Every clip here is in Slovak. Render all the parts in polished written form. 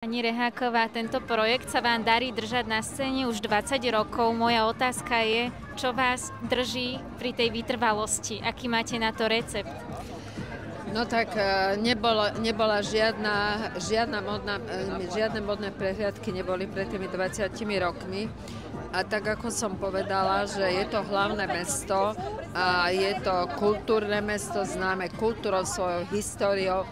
Pani Reháková, tento projekt sa vám darí držať na scéne už 20 rokov. Moja otázka je, čo vás drží pri tej vytrvalosti? Aký máte na to recept? No tak nebola žiadne modné prehliadky neboli pred tými 20 rokmi. A tak ako som povedala, že je to hlavné mesto a je to kultúrne mesto, známe kultúrou, svojou históriou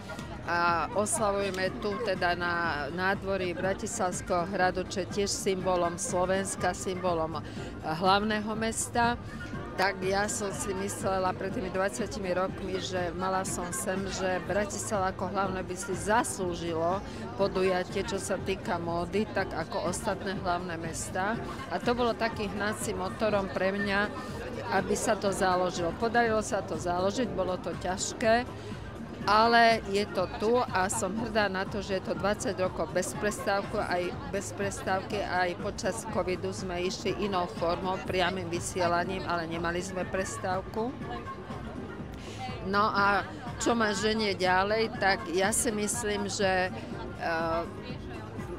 a oslavujeme tu teda na nádvorí Bratislavského hradu, čo je tiež symbolom Slovenska, symbolom hlavného mesta. Tak ja som si myslela pred tými 20 rokmi, že mala som sem, že Bratislava ako hlavné by si zaslúžilo podujatie, čo sa týka módy, tak ako ostatné hlavné mestá. A to bolo takým hnacím motorom pre mňa, aby sa to založilo. Podarilo sa to založiť, bolo to ťažké, ale je to tu a som hrdá na to, že je to 20 rokov bez prestávky, aj počas covidu sme išli inou formou, priamym vysielaním, ale nemali sme prestávku. No a čo ma ženie ďalej, tak ja si myslím, že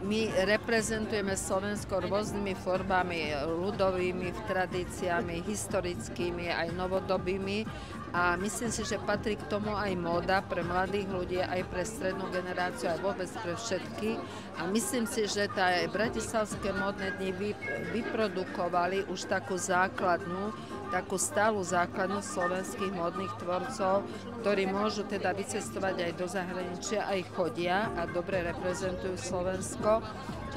my reprezentujeme Slovensko rôznymi formami, ľudovými, tradíciami, historickými, aj novodobými. A myslím si, že patrí k tomu aj móda pre mladých ľudí, aj pre strednú generáciu, aj vôbec pre všetky. A myslím si, že aj bratislavské módne dni vyprodukovali už takú základnú, takú stálu základnú slovenských módnych tvorcov, ktorí môžu teda vycestovať aj do zahraničia, aj chodia a dobre reprezentujú Slovensko.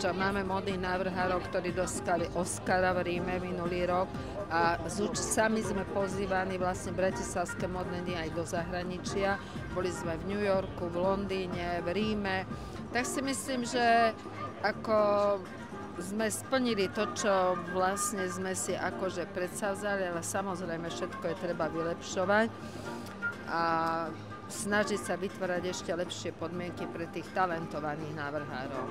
Čo máme módnych návrhárov, ktorí dostali Oscara v Ríme minulý rok a sami sme pozývaní vlastne bratislavské módne dni aj do zahraničia. Boli sme v New Yorku, v Londýne, v Ríme. Tak si myslím, že ako sme splnili to, čo vlastne sme si akože predsavzali, ale samozrejme všetko je treba vylepšovať a snažiť sa vytvárať ešte lepšie podmienky pre tých talentovaných návrhárov.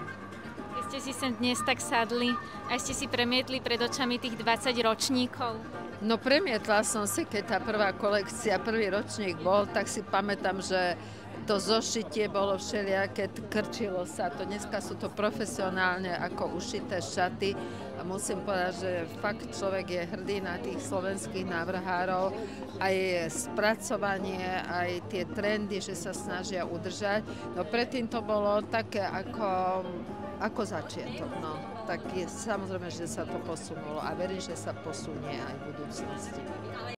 Keď ste si sem dnes tak sadli a ste si premietli pred očami tých 20 ročníkov? No premietla som si, keď tá prvá kolekcia, prvý ročník bol, tak si pamätám, že to zošitie bolo všelijaké, krčilo sa to. Dneska sú to profesionálne ako ušité šaty a musím povedať, že fakt človek je hrdý na tých slovenských návrhárov. Aj spracovanie, aj tie trendy, že sa snažia udržať. No predtým to bolo také ako začiatok. No. Tak je samozrejme, že sa to posunulo a verím, že sa posunie aj v budúcnosti.